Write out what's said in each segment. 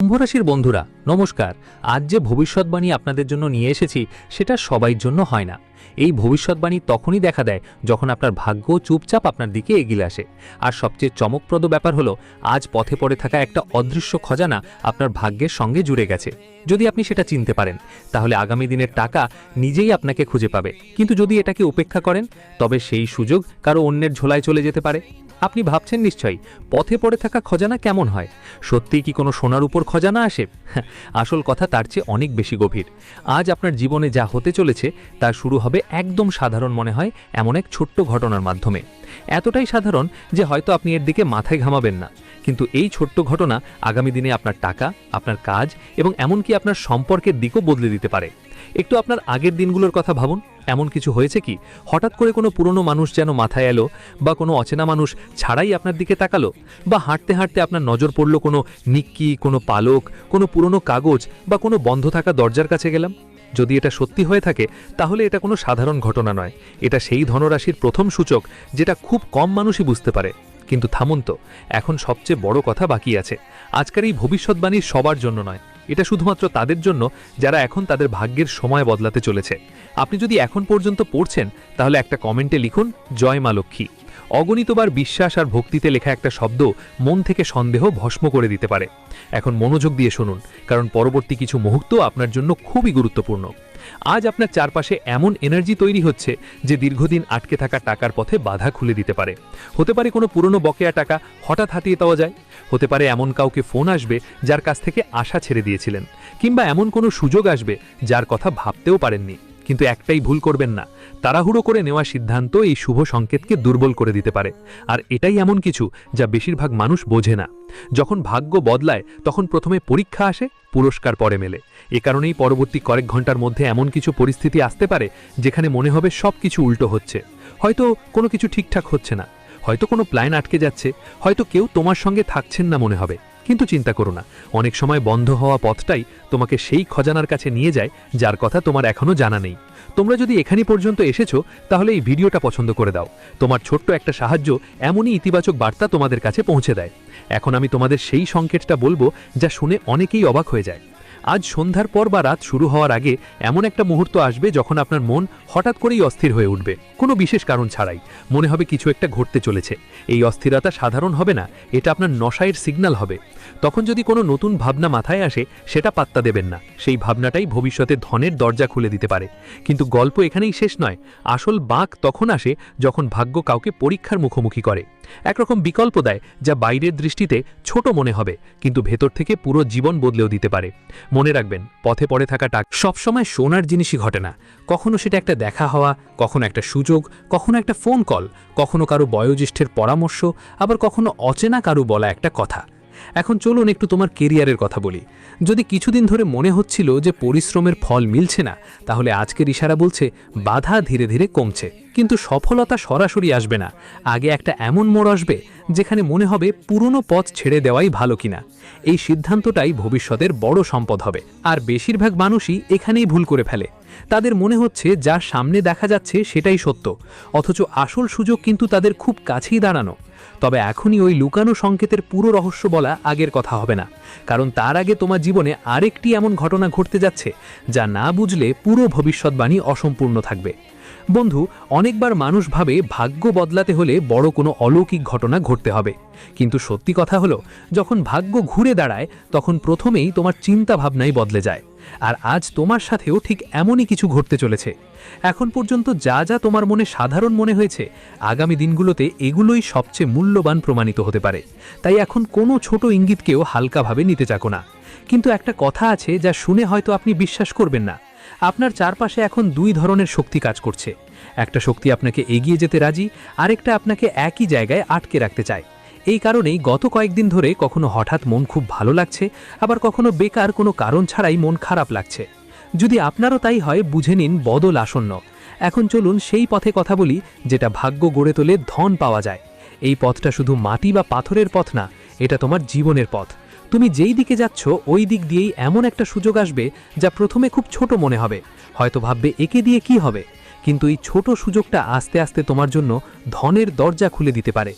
কুম্ভ রাশির বন্ধুরা নমস্কার। আজ যে ভবিষ্যৎবাণী আপনাদের জন্য নিয়ে এসেছি সেটা সবাইর জন্য হয় না। এই ভবিষ্যৎবাণী তখনই দেখা দেয় যখন আপনার ভাগ্য চুপচাপ আপনার দিকে এগিয়ে আসে। আর সবচেয়ে চমকপ্রদ ব্যাপার হলো আজ পথে পড়ে থাকা একটা অদৃশ্য খজানা আপনার ভাগ্যের সঙ্গে জুড়ে গেছে। যদি আপনি সেটা চিনতে পারেন তাহলে আগামী দিনের টাকা নিজেই আপনাকে খুঁজে পাবে। কিন্তু যদি এটাকে উপেক্ষা করেন তবে সেই সুযোগ কারো অন্যের ঝোলায় চলে যেতে পারে। আপনি ভাবছেন নিশ্চয়ই পথে পড়ে থাকা খজানা কেমন হয়? সত্যিই কি কোনো সোনার উপর খজানা আসে? আসল কথা তার চেয়ে অনেক বেশি গভীর। আজ আপনার জীবনে যা হতে চলেছে তা শুরু হবে একদম সাধারণ মনে হয় এমন এক ছোট্ট ঘটনার মাধ্যমে। এতটাই সাধারণ যে হয়তো আপনি এর দিকে মাথায় ঘামাবেন না, কিন্তু এই ছোট্ট ঘটনা আগামী দিনে আপনার টাকা, আপনার কাজ এবং এমনকি আপনার সম্পর্কের দিকও বদলে দিতে পারে। একটু আপনার আগের দিনগুলোর কথা ভাবুন। এমন কিছু হয়েছে কি হঠাৎ করে কোনো পুরনো মানুষ যেন মাথায় এলো, বা কোনো অচেনা মানুষ ছাড়াই আপনার দিকে তাকালো, বা হাঁটতে হাঁটতে আপনার নজর পড়ল কোনো নিক্কি, কোনো পালক, কোনো পুরনো কাগজ বা কোনো বন্ধ থাকা দরজার কাছে গেলাম? যদি এটা সত্যি হয়ে থাকে তাহলে এটা কোনো সাধারণ ঘটনা নয়। এটা সেই ধনরাশির প্রথম সূচক যেটা খুব কম মানুষই বুঝতে পারে। কিন্তু থামুন তো, এখন সবচেয়ে বড় কথা বাকি আছে। আজকের এই ভবিষ্যৎবাণী সবার জন্য নয়, এটা শুধুমাত্র তাদের জন্য যারা এখন তাদের ভাগ্যের সময় বদলাতে চলেছে। আপনি যদি এখন পর্যন্ত পড়ছেন তাহলে একটা কমেন্টে লিখুন জয় মা লক্ষ্মী। অগণিতবার বিশ্বাস আর ভক্তিতে লেখা একটা শব্দ মন থেকে সন্দেহ ভস্ম করে দিতে পারে। এখন মনোযোগ দিয়ে শুনুন, কারণ পরবর্তী কিছু মুহূর্ত আপনার জন্য খুবই গুরুত্বপূর্ণ। আজ আপনার চারপাশে এমন এনার্জি তৈরি হচ্ছে যে দীর্ঘদিন আটকে থাকা টাকার পথে বাধা খুলে দিতে পারে। হতে পারে কোনো পুরনো বকেয়া টাকা হঠাৎ হাতিয়ে পাওয়া যায়, হতে পারে এমন কাউকে ফোন আসবে যার কাছ থেকে আশা ছেড়ে দিয়েছিলেন, কিংবা এমন কোনো সুযোগ আসবে যার কথা ভাবতেও পারেননি। কিন্তু একটাই ভুল করবেন না, তাড়াহুড়ো করে নেওয়া সিদ্ধান্ত এই শুভ সংকেতকে দুর্বল করে দিতে পারে। আর এটাই এমন কিছু যা বেশিরভাগ মানুষ বোঝে না। যখন ভাগ্য বদলায় তখন প্রথমে পরীক্ষা আসে, পুরস্কার পরে মেলে। এ কারণেই পরবর্তী কয়েক ঘন্টার মধ্যে এমন কিছু পরিস্থিতি আসতে পারে যেখানে মনে হবে সব কিছু উল্টো হচ্ছে। হয়তো কোনো কিছু ঠিকঠাক হচ্ছে না, হয়তো কোনো প্ল্যান আটকে যাচ্ছে, হয়তো কেউ তোমার সঙ্গে থাকছেন না মনে হবে। কিন্তু চিন্তা করো না, অনেক সময় বন্ধ হওয়া পথটাই তোমাকে সেই খজানার কাছে নিয়ে যায় যার কথা তোমার এখনো জানা নেই। তোমরা যদি এখানে পর্যন্ত এসেছো তাহলে এই ভিডিওটা পছন্দ করে দাও। তোমার ছোট্ট একটা সাহায্য এমনই ইতিবাচক বার্তা তোমাদের কাছে পৌঁছে দেয়। এখন আমি তোমাদের সেই সংকেতটা বলবো যা শুনে অনেকেই অবাক হয়ে যায়। আজ সন্ধ্যার পর বা রাত শুরু হওয়ার আগে এমন একটা মুহূর্ত আসবে যখন আপনার মন হঠাৎ করেই অস্থির হয়ে উঠবে, কোনো বিশেষ কারণ ছাড়াই। মনে হবে কিছু একটা ঘটতে চলেছে। এই অস্থিরতা সাধারণ হবে না, এটা আপনার নশায়ের সিগন্যাল হবে। তখন যদি কোনো নতুন ভাবনা মাথায় আসে সেটা পাত্তা দেবেন না, সেই ভাবনাটাই ভবিষ্যতে ধনের দরজা খুলে দিতে পারে। কিন্তু গল্প এখানেই শেষ নয়। আসল বাঁক তখন আসে যখন ভাগ্য কাউকে পরীক্ষার মুখোমুখি করে, একরকম বিকল্প দেয় যা বাইরের দৃষ্টিতে ছোট মনে হবে কিন্তু ভেতর থেকে পুরো জীবন বদলেও দিতে পারে। মনে রাখবেন, পথে পড়ে থাকা টাকা সবসময় সোনার জিনিসই ঘটে না। কখনো সেটা একটা দেখা হওয়া, কখনো একটা সুযোগ, কখনো একটা ফোন কল, কখনো কারো বয়োজ্যেষ্ঠের পরামর্শ, আবার কখনো অচেনা কারো বলা একটা কথা। এখন চলুন একটু তোমার কেরিয়ারের কথা বলি। যদি কিছুদিন ধরে মনে হচ্ছিল যে পরিশ্রমের ফল মিলছে না, তাহলে আজকের ইশারা বলছে বাধা ধীরে ধীরে কমছে। কিন্তু সফলতা সরাসরি আসবে না, আগে একটা এমন মোড় আসবে যেখানে মনে হবে পুরনো পথ ছেড়ে দেওয়াই ভালো কিনা। এই সিদ্ধান্তটাই ভবিষ্যতের বড় সম্পদ হবে। আর বেশিরভাগ মানুষই এখানেই ভুল করে ফেলে। তাদের মনে হচ্ছে যা সামনে দেখা যাচ্ছে সেটাই সত্য, অথচ আসল সুযোগ কিন্তু তাদের খুব কাছেই দাঁড়ানো। তবে এখনই ওই লুকানো সংকেতের পুরো রহস্য বলা আগের কথা হবে না, কারণ তার আগে তোমার জীবনে আরেকটি এমন ঘটনা ঘটতে যাচ্ছে যা না বুঝলে পুরো ভবিষ্যৎবাণী অসম্পূর্ণ থাকবে। বন্ধু, অনেকবার মানুষ ভাবে ভাগ্য বদলাতে হলে বড় কোনো অলৌকিক ঘটনা ঘটতে হবে, কিন্তু সত্যি কথা হলো যখন ভাগ্য ঘুরে দাঁড়ায় তখন প্রথমেই তোমার চিন্তা ভাবনাই বদলে যায়। আর আজ তোমার সাথেও ঠিক এমনই কিছু ঘটতে চলেছে। এখন পর্যন্ত যা যা তোমার মনে সাধারণ মনে হয়েছে, আগামী দিনগুলোতে এগুলোই সবচেয়ে মূল্যবান প্রমাণিত হতে পারে। তাই এখন কোনো ছোট ইঙ্গিতকেও হালকাভাবে নিতে চাকো না। কিন্তু একটা কথা আছে যা শুনে হয়তো আপনি বিশ্বাস করবেন না। আপনার চারপাশে এখন দুই ধরনের শক্তি কাজ করছে। একটা শক্তি আপনাকে এগিয়ে যেতে রাজি, আরেকটা আপনাকে একই জায়গায় আটকে রাখতে চায়। এই কারণেই গত কয়েকদিন ধরে কখনো হঠাৎ মন খুব ভালো লাগছে, আবার কখনো বেকার কোনো কারণ ছাড়াই মন খারাপ লাগছে। যদি আপনারও তাই হয়, বুঝে নিন বদল আসন্ন। এখন চলুন সেই পথে কথা বলি যেটা ভাগ্য গড়ে তোলে ধন পাওয়া যায়। এই পথটা শুধু মাটি বা পাথরের পথ না, এটা তোমার জীবনের পথ। তুমি যেই দিকে যাচ্ছ ওই দিক দিয়েই এমন একটা সুযোগ আসবে যা প্রথমে খুব ছোট মনে হবে। হয়তো ভাববে একে দিয়ে কি হবে, কিন্তু এই ছোট সুযোগটা আস্তে আস্তে তোমার জন্য ধনের দরজা খুলে দিতে পারে।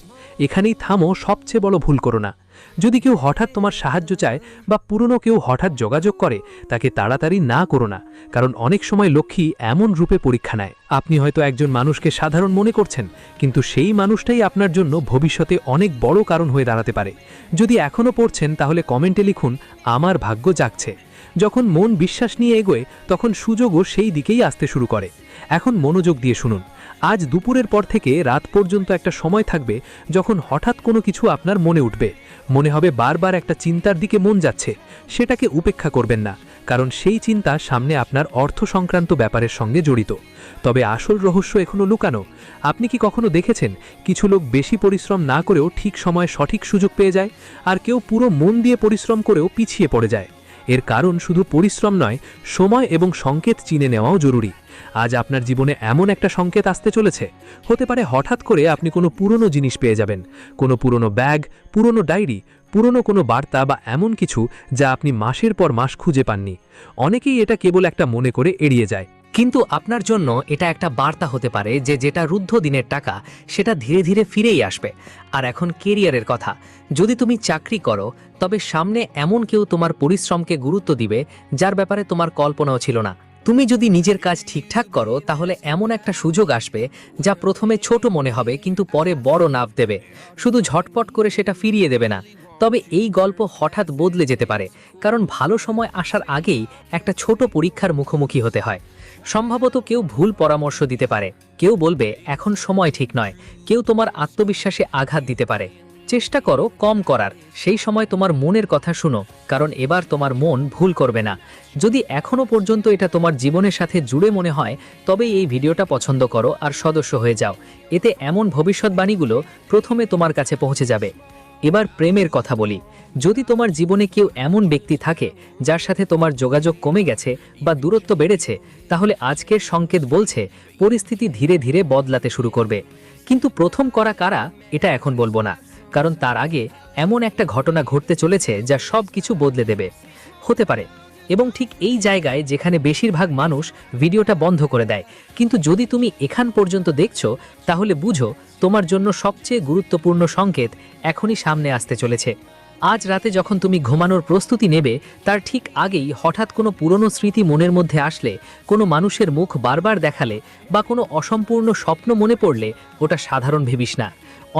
এখানেই থামো, সবচেয়ে বড় ভুল করো না। যদি কেউ হঠাৎ তোমার সাহায্য চায় বা পুরনো কেউ হঠাৎ যোগাযোগ করে, তাকে তাড়াতাড়ি না করো না, কারণ অনেক সময় লক্ষ্মী এমন রূপে পরীক্ষা নেয়। আপনি হয়তো একজন মানুষকে সাধারণ মনে করছেন, কিন্তু সেই মানুষটাই আপনার জন্য ভবিষ্যতে অনেক বড় কারণ হয়ে দাঁড়াতে পারে। যদি এখনও পড়ছেন তাহলে কমেন্টে লিখুন, আমার ভাগ্য জাগছে। যখন মন বিশ্বাস নিয়ে এগোয় তখন সুযোগও সেই দিকেই আসতে শুরু করে। এখন মনোযোগ দিয়ে শুনুন। আজ দুপুরের পর থেকে রাত পর্যন্ত একটা সময় থাকবে যখন হঠাৎ কোনো কিছু আপনার মনে উঠবে, মনে হবে বারবার একটা চিন্তার দিকে মন যাচ্ছে। সেটাকে উপেক্ষা করবেন না, কারণ সেই চিন্তা সামনে আপনার অর্থ সংক্রান্ত ব্যাপারের সঙ্গে জড়িত। তবে আসল রহস্য এখনো লুকানো। আপনি কি কখনো দেখেছেন কিছু লোক বেশি পরিশ্রম না করেও ঠিক সময়ে সঠিক সুযোগ পেয়ে যায়, আর কেউ পুরো মন দিয়ে পরিশ্রম করেও পিছিয়ে পড়ে যায়? এর কারণ শুধু পরিশ্রম নয়, সময় এবং সংকেত চিনে নেওয়াও জরুরি। আজ আপনার জীবনে এমন একটা সংকেত আসতে চলেছে। হতে পারে হঠাৎ করে আপনি কোনো পুরনো জিনিস পেয়ে যাবেন, কোনো পুরনো ব্যাগ, পুরনো ডায়েরি, পুরনো কোনো বার্তা বা এমন কিছু যা আপনি মাসের পর মাস খুঁজে পাননি। অনেকেই এটা কেবল একটা মনে করে এড়িয়ে যায়। কিন্তু আপনার জন্য এটা একটা বার্তা হতে পারে যে যেটা রুদ্ধ দিনের টাকা সেটা ধীরে ধীরে ফিরেই আসবে। আর এখন কেরিয়ারের কথা, যদি তুমি চাকরি করো তবে সামনে এমন কেউ তোমার পরিশ্রমকে গুরুত্ব দিবে যার ব্যাপারে তোমার কল্পনাও ছিল না। তুমি যদি নিজের কাজ ঠিকঠাক করো তাহলে এমন একটা সুযোগ আসবে যা প্রথমে ছোট মনে হবে কিন্তু পরে বড় লাভ দেবে। শুধু ঝটপট করে সেটা ফিরিয়ে দেবে না। তবে এই গল্প হঠাৎ বদলে যেতে পারে, কারণ ভালো সময় আসার আগেই একটা ছোট পরীক্ষার মুখোমুখি হতে হয়। সম্ভবত কেউ ভুল পরামর্শ দিতে পারে, কেউ বলবে এখন সময় ঠিক নয়, কেউ তোমার আত্মবিশ্বাসে আঘাত দিতে পারে। চেষ্টা করো কম করার, সেই সময় তোমার মনের কথা শুনো, কারণ এবার তোমার মন ভুল করবে না। যদি এখনো পর্যন্ত এটা তোমার জীবনের সাথে জুড়ে মনে হয় তবে এই ভিডিওটা পছন্দ করো আর সদস্য হয়ে যাও। এতে এমন ভবিষ্যৎবাণীগুলো প্রথমে তোমার কাছে পৌঁছে যাবে। এবার প্রেমের কথা বলি। যদি তোমার জীবনে কেউ এমন ব্যক্তি থাকে যার সাথে তোমার যোগাযোগ কমে গেছে বা দূরত্ব বেড়েছে, তাহলে আজকের সংকেত বলছে পরিস্থিতি ধীরে ধীরে বদলাতে শুরু করবে। কিন্তু প্রথম করা কারা এটা এখন বলবো না, কারণ তার আগে এমন একটা ঘটনা ঘটতে চলেছে যা সব কিছু বদলে দেবে। হতে পারে এবং ঠিক এই জায়গায় যেখানে বেশিরভাগ মানুষ ভিডিওটা বন্ধ করে দেয়। কিন্তু যদি তুমি এখান পর্যন্ত দেখছো তাহলে বুঝো তোমার জন্য সবচেয়ে গুরুত্বপূর্ণ সংকেত এখনই সামনে আসতে চলেছে। আজ রাতে যখন তুমি ঘুমানোর প্রস্তুতি নেবে তার ঠিক আগেই হঠাৎ কোনো পুরনো স্মৃতি মনের মধ্যে আসলে, কোনো মানুষের মুখ বারবার দেখালে বা কোনো অসম্পূর্ণ স্বপ্ন মনে পড়লে ওটা সাধারণ ভেবিস না।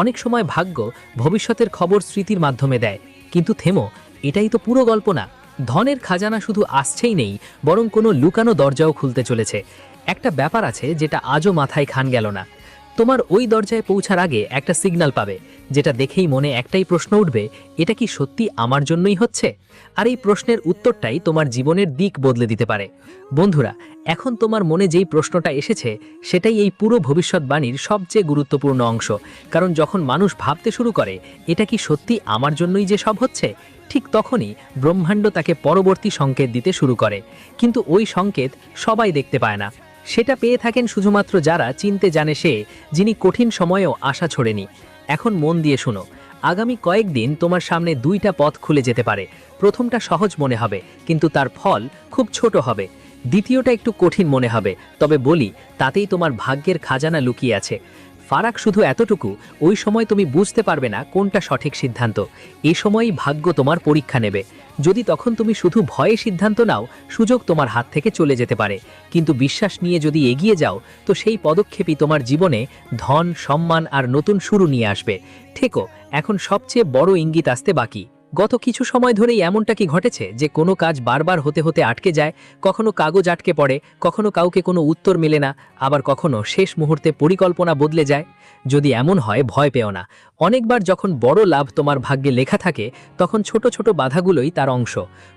অনেক সময় ভাগ্য ভবিষ্যতের খবর স্মৃতির মাধ্যমে দেয়। কিন্তু থেমো, এটাই তো পুরো গল্প না। ধনের খাজানা শুধু আসছেই নেই, বরং কোনো লুকানো দরজাও খুলতে চলেছে। একটা ব্যাপার আছে যেটা আজও মাথায় খান গেল না। তোমার ওই দরজায় পৌঁছার আগে একটা সিগন্যাল পাবে, যেটা দেখেই মনে একটাই প্রশ্ন উঠবে, এটা কি সত্যি আমার জন্যই হচ্ছে? আর এই প্রশ্নের উত্তরটাই তোমার জীবনের দিক বদলে দিতে পারে। বন্ধুরা, এখন তোমার মনে যেই প্রশ্নটা এসেছে সেটাই এই পুরো ভবিষ্যৎবাণীর সবচেয়ে গুরুত্বপূর্ণ অংশ। কারণ যখন মানুষ ভাবতে শুরু করে এটা কি সত্যি আমার জন্যই যে সব হচ্ছে, ঠিক তখনই ব্রহ্মাণ্ড তাকে পরবর্তী সংকেত দিতে শুরু করে। কিন্তু ওই সংকেত সবাই দেখতে পায় না। সেটা পেয়ে থাকেন শুধুমাত্র যারা চিনতে জানে, সে যিনি কঠিন সময়েও আশা ছোড়েনি। এখন মন দিয়ে শুনো, আগামী কয়েকদিন তোমার সামনে দুইটা পথ খুলে যেতে পারে। প্রথমটা সহজ মনে হবে, কিন্তু তার ফল খুব ছোট হবে। দ্বিতীয়টা একটু কঠিন মনে হবে, তবে বলি তাতেই তোমার ভাগ্যের খাজানা লুকিয়ে আছে। ফারাক শুধু এতটুকু, ওই সময় তুমি বুঝতে পারবে না কোনটা সঠিক সিদ্ধান্ত। এই সময়ই ভাগ্য তোমার পরীক্ষা নেবে। যদি তখন তুমি শুধু ভয়ে সিদ্ধান্ত নাও, সুযোগ তোমার হাত থেকে চলে যেতে পারে। কিন্তু বিশ্বাস নিয়ে যদি এগিয়ে যাও, তো সেই পদক্ষেপই তোমার জীবনে ধন, সম্মান আর নতুন শুরু নিয়ে আসবে। থেকো, এখন সবচেয়ে বড় ইঙ্গিত আসতে বাকি। গত কিছু সময় ধরেই এমনটা কি ঘটেছে যে কোনো কাজ বারবার হতে হতে আটকে যায়? কখনো কাগজ আটকে পড়ে, কখনো কাউকে কোনো উত্তর মেলে না, আবার কখনো শেষ মুহূর্তে পরিকল্পনা বদলে যায়। যদি এমন হয় ভয় পেও না। অনেকবার যখন বড় লাভ তোমার ভাগ্যে লেখা থাকে তখন ছোট ছোট বাধাগুলোই তার অংশ।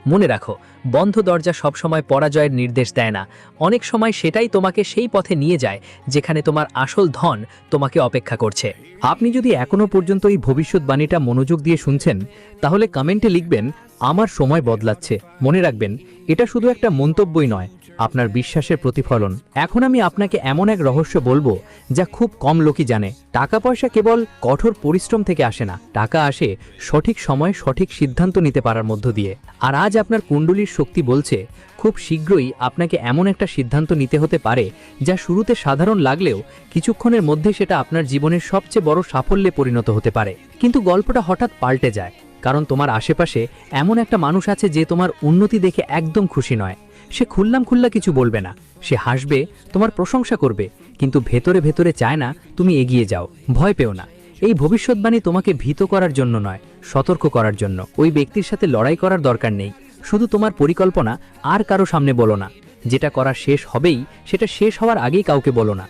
মনে রাখো, বন্ধ দরজা সবসময় পরাজয়ের নির্দেশ দেয় না। অনেক সময় সেটাই তোমাকে সেই পথে নিয়ে যায় যেখানে তোমার আসল ধন তোমাকে অপেক্ষা করছে। আপনি যদি এখনো পর্যন্ত এই ভবিষ্যৎবাণীটা মনোযোগ দিয়ে শুনছেন তাহলে কমেন্টে লিখবেন, আমার সময় বদলাচ্ছে। মনে রাখবেন, এটা শুধু একটা মন্তব্যই নয়, আপনার বিশ্বাসের প্রতিফলন। এখন আমি আপনাকে এমন এক রহস্য বলবো যা খুব কম লোকই জানে। টাকা পয়সা কেবল কঠোর পরিশ্রম থেকে আসে না, টাকা আসে সঠিক সময়ে সঠিক সিদ্ধান্ত নিতে পারার মধ্য দিয়ে। আর আজ আপনার কুণ্ডলীর শক্তি বলছে খুব শীঘ্রই আপনাকে এমন একটা সিদ্ধান্ত নিতে হতে পারে যা শুরুতে সাধারণ লাগলেও কিছুক্ষণের মধ্যে সেটা আপনার জীবনের সবচেয়ে বড় সাফল্যে পরিণত হতে পারে। কিন্তু গল্পটা হঠাৎ পাল্টে যায়, কারণ তোমার আশেপাশে এমন একটা মানুষ আছে যে তোমার উন্নতি দেখে একদম খুশি নয়। সে খুল্লা কিছু বলবে না, সে হাসবে, তোমার প্রশংসা করবে, কিন্তু ভেতরে ভেতরে চায় না তুমি এগিয়ে যাও। ভয় পেও না, এই ভবিষ্যৎবাণী তোমাকে ভীত করার জন্য নয়, সতর্ক করার জন্য। ওই ব্যক্তির সাথে লড়াই করার দরকার নেই, শুধু তোমার পরিকল্পনা আর কারো সামনে বলো না। যেটা করা শেষ হবেই সেটা শেষ হওয়ার আগেই কাউকে বলো না।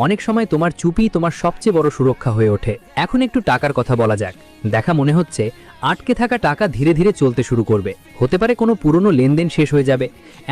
অনেক সময় তোমার চুপই তোমার সবচেয়ে বড় সুরক্ষা হয়ে ওঠে। এখন একটু টাকার কথা বলা যাক। দেখা মনে হচ্ছে আটকে থাকা টাকা ধীরে ধীরে চলতে শুরু করবে। হতে পারে কোনো পুরনো লেনদেন শেষ হয়ে যাবে,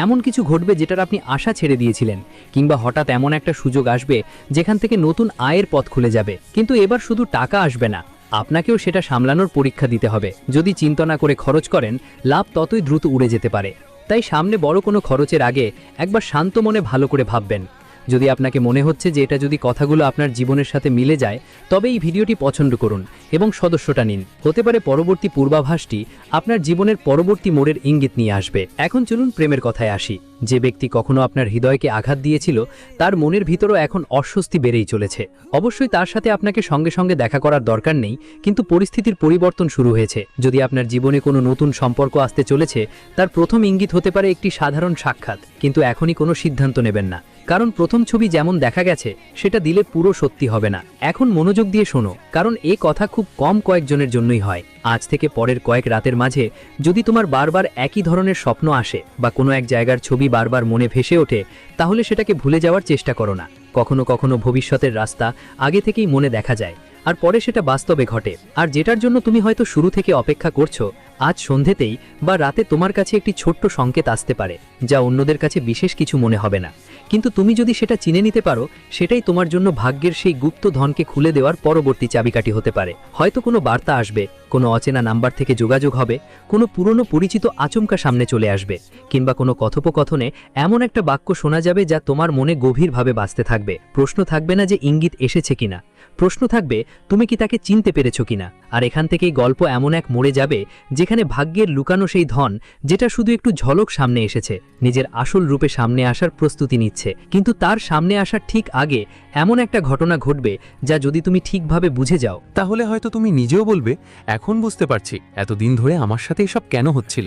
এমন কিছু ঘটবে যেটার আপনি আশা ছেড়ে দিয়েছিলেন, কিংবা হঠাৎ এমন একটা সুযোগ আসবে যেখান থেকে নতুন আয়ের পথ খুলে যাবে। কিন্তু এবার শুধু টাকা আসবে না, আপনাকেও সেটা সামলানোর পরীক্ষা দিতে হবে। যদি চিন্তা না করে খরচ করেন, লাভ ততই দ্রুত উড়ে যেতে পারে। তাই সামনে বড় কোনো খরচের আগে একবার শান্ত মনে ভালো করে ভাববেন। যদি আপনাকে মনে হচ্ছে যে এটা যদি কথাগুলো আপনার জীবনের সাথে মিলে যায়, তবে এই ভিডিওটি পছন্দ করুন এবং সদস্যটা নিন। হতে পারে পরবর্তী পূর্বাভাসটি আপনার জীবনের পরবর্তী মোড়ের ইঙ্গিত নিয়ে আসবে। এখন চলুন প্রেমের কথায় আসি। যে ব্যক্তি কখনো আপনার হৃদয়কে আঘাত দিয়েছিল, তার মনের ভিতরও এখন অস্বস্তি বেড়েই চলেছে। অবশ্যই তার সাথে আপনাকে সঙ্গে সঙ্গে দেখা করার দরকার নেই, কিন্তু পরিস্থিতির পরিবর্তন শুরু হয়েছে। যদি আপনার জীবনে কোনো নতুন সম্পর্ক আসতে চলেছে, তার প্রথম ইঙ্গিত হতে পারে একটি সাধারণ সাক্ষাৎ। কিন্তু এখনই কোনো সিদ্ধান্ত নেবেন না, কারণ প্রথম ছবি যেমন দেখা গেছে সেটা দিলে পুরো সত্যি হবে না। এখন মনোযোগ দিয়ে শোনো, কারণ এই কথা খুব কম কয়েকজনের জন্যই হয়। আজ থেকে পরের কয়েক রাতের মাঝে যদি তোমার বারবার একই ধরনের স্বপ্ন আসে বা কোনো এক জায়গার ছবি বারবার মনে ভেসে ওঠে, তাহলে সেটাকে ভুলে যাওয়ার চেষ্টা করো না। কখনো কখনো ভবিষ্যতের রাস্তা আগে থেকেই মনে দেখা যায়, আর পরে সেটা বাস্তবে ঘটে। আর যেটার জন্য তুমি হয়তো শুরু থেকে অপেক্ষা করছো, আজ সন্ধেতেই বা রাতে তোমার কাছে একটি ছোট্ট সংকেত আসতে পারে, যা অন্যদের কাছে বিশেষ কিছু মনে হবে না। কিন্তু তুমি যদি সেটা চিনে নিতে পারো, সেটাই তোমার জন্য ভাগ্যের সেই গুপ্ত ধনকে খুলে দেওয়ার পরবর্তী চাবিকাঠি হতে পারে। হয়তো কোনো বার্তা আসবে, কোনো অচেনা নাম্বার থেকে যোগাযোগ হবে, কোনো পুরনো পরিচিত আচমকা সামনে চলে আসবে, কিংবা কোনো কথোপকথনে এমন একটা বাক্য শোনা যাবে যা তোমার মনে গভীরভাবে বাজতে থাকবে। প্রশ্ন থাকবে না যে ইঙ্গিত এসেছে কিনা, প্রশ্ন থাকবে তুমি কি তাকে চিনতে পেরেছো কিনা। আর এখান থেকেই গল্প এমন এক মোড়ে যাবে যেখানে ভাগ্যের লুকানো সেই ধন, যেটা শুধু একটু ঝলক সামনে এসেছে, নিজের আসল রূপে সামনে আসার প্রস্তুতি নিচ্ছে। কিন্তু তার সামনে আসার ঠিক আগে এমন একটা ঘটনা ঘটবে যা যদি তুমি ঠিকভাবে বুঝে যাও, তাহলে হয়তো তুমি নিজেও বলবে, এখন বুঝতে পারছি এতদিন ধরে আমার সাথে এসব কেন হচ্ছিল।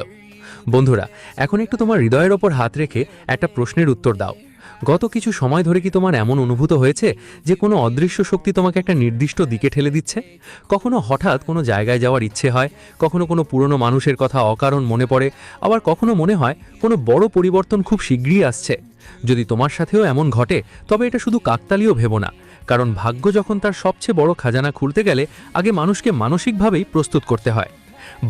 বন্ধুরা, এখন একটু তোমার হৃদয়ের ওপর হাত রেখে একটা প্রশ্নের উত্তর দাও। গত কিছু সময় ধরে কি তোমার এমন অনুভূত হয়েছে যে কোনো অদৃশ্য শক্তি তোমাকে একটা নির্দিষ্ট দিকে ঠেলে দিচ্ছে? কখনো হঠাৎ কোনো জায়গায় যাওয়ার ইচ্ছে হয়, কখনো কোনো পুরনো মানুষের কথা অকারণ মনে পড়ে, আবার কখনো মনে হয় কোনো বড় পরিবর্তন খুব শীঘ্রই আসছে। যদি তোমার সাথেও এমন ঘটে, তবে এটা শুধু কাকতালীয় ভেবো না, কারণ ভাগ্য যখন তার সবচেয়ে বড় খাজানা খুলতে গেলে আগে মানুষকে মানসিকভাবেই প্রস্তুত করতে হয়।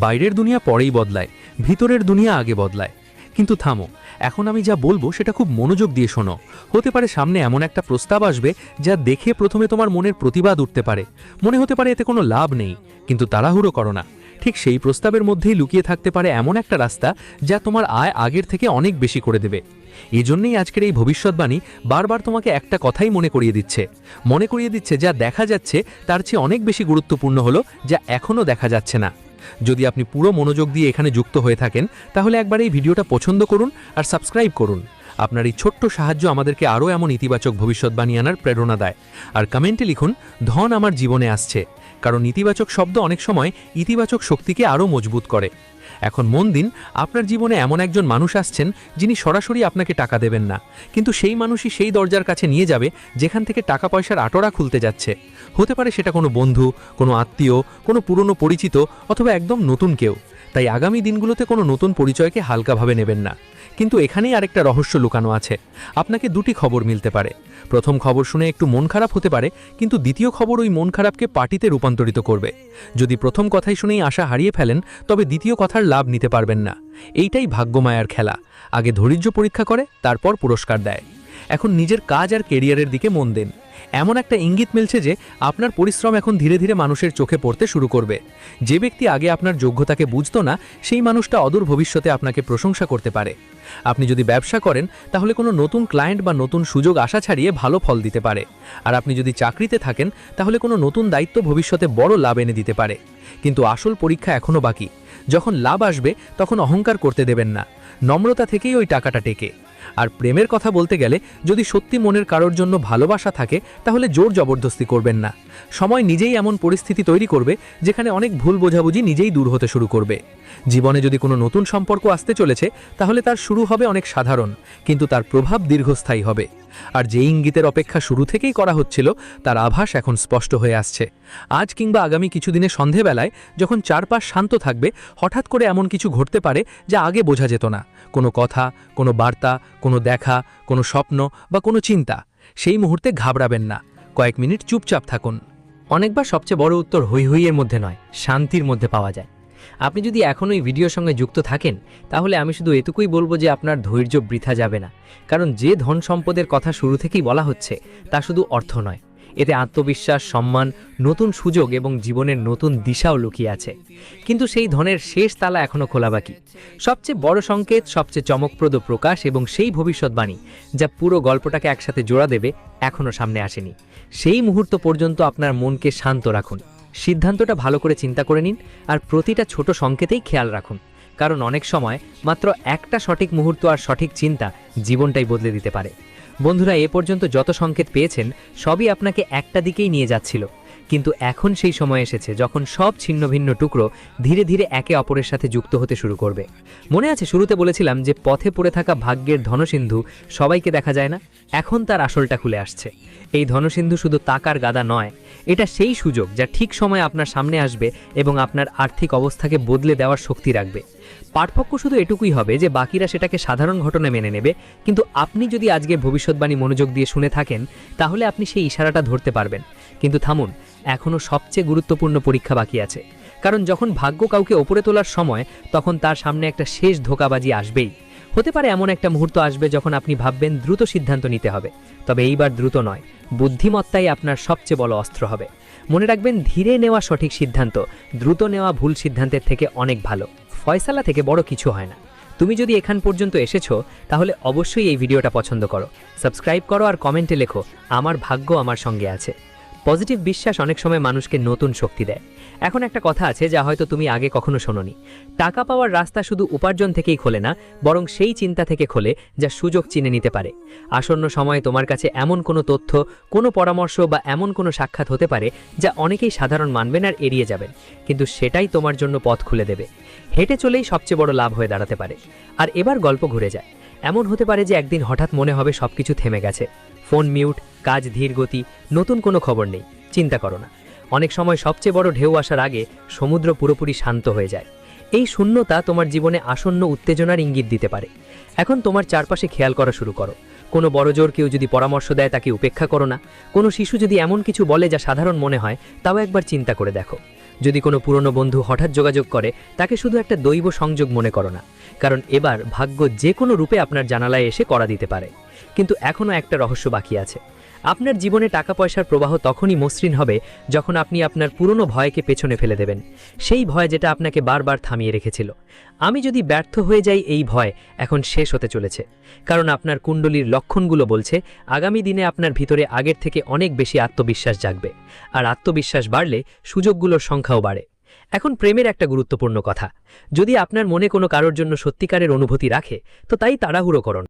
বাইরের দুনিয়া পরেই বদলায়, ভিতরের দুনিয়া আগে বদলায়। কিন্তু থামো, এখন আমি যা বলবো সেটা খুব মনোযোগ দিয়ে শোনো। হতে পারে সামনে এমন একটা প্রস্তাব আসবে যা দেখে প্রথমে তোমার মনের প্রতিবাদ উঠতে পারে, মনে হতে পারে এতে কোনো লাভ নেই, কিন্তু তাড়াহুড়ো করো না। ঠিক সেই প্রস্তাবের মধ্যেই লুকিয়ে থাকতে পারে এমন একটা রাস্তা যা তোমার আয় আগের থেকে অনেক বেশি করে দেবে। এই জন্যই আজকের এই ভবিষ্যৎবাণী বারবার তোমাকে একটা কথাই মনে করিয়ে দিচ্ছে যা দেখা যাচ্ছে তার চেয়ে অনেক বেশি গুরুত্বপূর্ণ হলো যা এখনও দেখা যাচ্ছে না। যদি আপনি পুরো মনোযোগ দিয়ে এখানে যুক্ত হয়ে থাকেন, তাহলে একবার এই ভিডিওটা পছন্দ করুন আর সাবস্ক্রাইব করুন। আপনার এই ছোট্ট সাহায্য আমাদেরকে আরও এমন ইতিবাচক ভবিষ্যৎবাণী আনার প্রেরণা দেয়। আর কমেন্টে লিখুন, ধন আমার জীবনে আসছে, কারণ ইতিবাচক শব্দ অনেক সময় ইতিবাচক শক্তিকে আরও মজবুত করে। এখন মন দিন, আপনার জীবনে এমন একজন মানুষ আসছেন যিনি সরাসরি আপনাকে টাকা দেবেন না, কিন্তু সেই মানুষই সেই দরজার কাছে নিয়ে যাবে যেখান থেকে টাকা পয়সার আটরা খুলতে যাচ্ছে। হতে পারে সেটা কোনো বন্ধু, কোনো আত্মীয়, কোনো পুরনো পরিচিত, অথবা একদম নতুন কেউ। তাই আগামী দিনগুলোতে কোনো নতুন পরিচয়কে হালকাভাবে নেবেন না। কিন্তু এখানেই আরেকটা রহস্য লুকানো আছে। আপনাকে দুটি খবর মিলতে পারে। প্রথম খবর শুনে একটু মন খারাপ হতে পারে, কিন্তু দ্বিতীয় খবর ওই মন খারাপকে পার্টিতে রূপান্তরিত করবে। যদি প্রথম কথাই শুনেই আশা হারিয়ে ফেলেন, তবে দ্বিতীয় কথার লাভ নিতে পারবেন না। এইটাই ভাগ্যমায়ার খেলা, আগে ধৈর্য পরীক্ষা করে তারপর পুরস্কার দেয়। এখন নিজের কাজ আর কেরিয়ারের দিকে মন দেন। এমন একটা ইঙ্গিত মিলছে যে আপনার পরিশ্রম এখন ধীরে ধীরে মানুষের চোখে পড়তে শুরু করবে। যে ব্যক্তি আগে আপনার যোগ্যতাকে বুঝতো না, সেই মানুষটা অদূর ভবিষ্যতে আপনাকে প্রশংসা করতে পারে। আপনি যদি ব্যবসা করেন, তাহলে কোনো নতুন ক্লায়েন্ট বা নতুন সুযোগ আশা ছাড়িয়ে ভালো ফল দিতে পারে। আর আপনি যদি চাকরিতে থাকেন, তাহলে কোনো নতুন দায়িত্ব ভবিষ্যতে বড় লাভ এনে দিতে পারে। কিন্তু আসল পরীক্ষা এখনও বাকি। যখন লাভ আসবে, তখন অহংকার করতে দেবেন না। নম্রতা থেকেই ওই টাকাটা টেকে। আর প্রেমের কথা বলতে গেলে যদি সত্যি মনের কারোর জন্য ভালোবাসা থাকে তাহলে জোর জবরদস্তি করবেন না। সময় নিজেই এমন পরিস্থিতি তৈরি করবে যেখানে অনেক ভুল বোঝাবুঝি নিজেই দূর হতে শুরু করবে। জীবনে যদি কোনো নতুন সম্পর্ক আসতে চলেছে তাহলে তার শুরু হবে অনেক সাধারণ, কিন্তু তার প্রভাব দীর্ঘস্থায়ী হবে। আর যে ইঙ্গিতের অপেক্ষা শুরু থেকেই করা হচ্ছিল তার আভাস এখন স্পষ্ট হয়ে আসছে। আজ কিংবা আগামী কিছুদিনে সন্ধেবেলায় যখন চারপাশ শান্ত থাকবে, হঠাৎ করে এমন কিছু ঘটতে পারে যা আগে বোঝা যেত না। কোনো কথা, কোনো বার্তা, কোনো দেখা, কোনো স্বপ্ন বা কোনো চিন্তা। সেই মুহূর্তে ঘাবড়াবেন না, কয়েক মিনিট চুপচাপ থাকুন। অনেকবার সবচেয়ে বড় উত্তর হৈ হৈয়ের মধ্যে নয়, শান্তির মধ্যে পাওয়া যায়। আপনি যদি এখনও এই ভিডিওর সঙ্গে যুক্ত থাকেন তাহলে আমি শুধু এটুকুই বলবো যে আপনার ধৈর্য বৃথা যাবে না। কারণ যে ধন সম্পদের কথা শুরু থেকেই বলা হচ্ছে তা শুধু অর্থ নয়, এতে আত্মবিশ্বাস, সম্মান, নতুন সুযোগ এবং জীবনের নতুন দিশাও লুকিয়ে আছে। কিন্তু সেই ধনের শেষ তালা এখনও খোলা বাকি। সবচেয়ে বড় সংকেত, সবচেয়ে চমকপ্রদ প্রকাশ এবং সেই ভবিষ্যৎবাণী যা পুরো গল্পটাকে একসাথে জোড়া দেবে এখনও সামনে আসেনি। সেই মুহূর্ত পর্যন্ত আপনার মনকে শান্ত রাখুন, সিদ্ধান্তটা ভালো করে চিন্তা করে নিন, আর প্রতিটা ছোট সংকেতেই খেয়াল রাখুন। কারণ অনেক সময় মাত্র একটা সঠিক মুহূর্ত আর সঠিক চিন্তা জীবনটাই বদলে দিতে পারে। বন্ধুরা, এ পর্যন্ত যত সংকেত পেয়েছেন সবই আপনাকে একটা দিকেই নিয়ে যাচ্ছিল, কিন্তু এখন সেই সময় এসেছে যখন সব ছিন্ন ভিন্ন টুকরো ধীরে ধীরে একে অপরের সাথে যুক্ত হতে শুরু করবে। মনে আছে শুরুতে বলেছিলাম যে পথে পড়ে থাকা ভাগ্যের ধনসিন্ধু সবাইকে দেখা যায় না? এখন তার আসলটা খুলে আসছে। এই ধনসিন্ধু শুধু টাকার গাদা নয়, এটা সেই সুযোগ যা ঠিক সময়ে আপনার সামনে আসবে এবং আপনার আর্থিক অবস্থাকে বদলে দেওয়ার শক্তি রাখবে। পার্থক্য শুধু এটুকুই হবে যে বাকিরা সেটাকে সাধারণ ঘটনা মেনে নেবে, কিন্তু আপনি যদি আজকের ভবিষ্যৎবাণী মনোযোগ দিয়ে শুনে থাকেন তাহলে আপনি সেই ইশারাটা ধরতে পারবেন। কিন্তু থামুন, এখনও সবচেয়ে গুরুত্বপূর্ণ পরীক্ষা বাকি আছে। কারণ যখন ভাগ্য কাউকে ওপরে তোলার সময় তখন তার সামনে একটা শেষ ধোঁকাবাজি আসবেই। হতে পারে এমন একটা মুহূর্ত আসবে যখন আপনি ভাববেন দ্রুত সিদ্ধান্ত নিতে হবে, তবে এইবার দ্রুত নয়, বুদ্ধিমত্তাই আপনার সবচেয়ে বড় অস্ত্র হবে। মনে রাখবেন, ধীরে নেওয়া সঠিক সিদ্ধান্ত দ্রুত নেওয়া ভুল সিদ্ধান্তের থেকে অনেক ভালো। ফয়সালা থেকে বড় কিছু হয় না। তুমি যদি এখান পর্যন্ত এসেছো তাহলে অবশ্যই এই ভিডিওটা পছন্দ করো, সাবস্ক্রাইব করো আর কমেন্টে লেখো আমার ভাগ্য আমার সঙ্গে আছে। পজিটিভ বিশ্বাস অনেক সময় মানুষকে নতুন শক্তি দেয়। এখন একটা কথা আছে যা হয়তো তুমি আগে কখনো শোনোনি, টাকা পাওয়ার রাস্তা শুধু উপার্জন থেকেই খোলে না, বরং সেই চিন্তা থেকে খোলে যা সুযোগ চিনে নিতে পারে। আসন্ন সময়ে তোমার কাছে এমন কোনো তথ্য, কোনো পরামর্শ বা এমন কোনো সাক্ষাৎ হতে পারে যা অনেকেই সাধারণ মানবেন আর এড়িয়ে যাবেন, কিন্তু সেটাই তোমার জন্য পথ খুলে দেবে। হেঁটে চলেই সবচেয়ে বড় লাভ হয়ে দাঁড়াতে পারে। আর এবার গল্প ঘুরে যায়। এমন হতে পারে যে একদিন হঠাৎ মনে হবে সবকিছু থেমে গেছে, ফোন মিউট, কাজ ধীর গতি, নতুন কোনো খবর নেই। চিন্তা করো না, অনেক সময় সবচেয়ে বড় ঢেউ আসার আগে সমুদ্র পুরোপুরি শান্ত হয়ে যায়। এই শূন্যতা তোমার জীবনে আসন্ন উত্তেজনার ইঙ্গিত দিতে পারে। এখন তোমার চারপাশে খেয়াল করা শুরু করো। কোনো বড়জোর কেউ যদি পরামর্শ দেয় তাকে উপেক্ষা করো না। কোনো শিশু যদি এমন কিছু বলে যা সাধারণ মনে হয় তাও একবার চিন্তা করে দেখো। যদি কোনো পুরনো বন্ধু হঠাৎ যোগাযোগ করে তাকে শুধু একটা দৈব সংযোগ মনে করো না, কারণ এবার ভাগ্য যে কোনো রূপে আপনার জানালায় এসে কড়া দিতে পারে। কিন্তু এখনও একটা রহস্য বাকি আছে। আপনার জীবনে টাকা পয়সার প্রবাহ তখনই মসৃণ হবে যখন আপনি আপনার পুরনো ভয়কে পেছনে ফেলে দেবেন, সেই ভয় যেটা আপনাকে বারবার থামিয়ে রেখেছিল। আমি যদি ব্যর্থ হয়ে যাই, এই ভয় এখন শেষ হতে চলেছে, কারণ আপনার কুণ্ডলীর লক্ষণগুলো বলছে আগামী দিনে আপনার ভিতরে আগের থেকে অনেক বেশি আত্মবিশ্বাস জাগবে, আর আত্মবিশ্বাস বাড়লে সুযোগগুলোর সংখ্যাও বাড়ে। এখন প্রেমের একটা গুরুত্বপূর্ণ কথা, যদি আপনার মনে কোনো কারোর জন্য সত্যিকারের অনুভূতি রাখে তো তাই তাড়াহুড়ো করুন।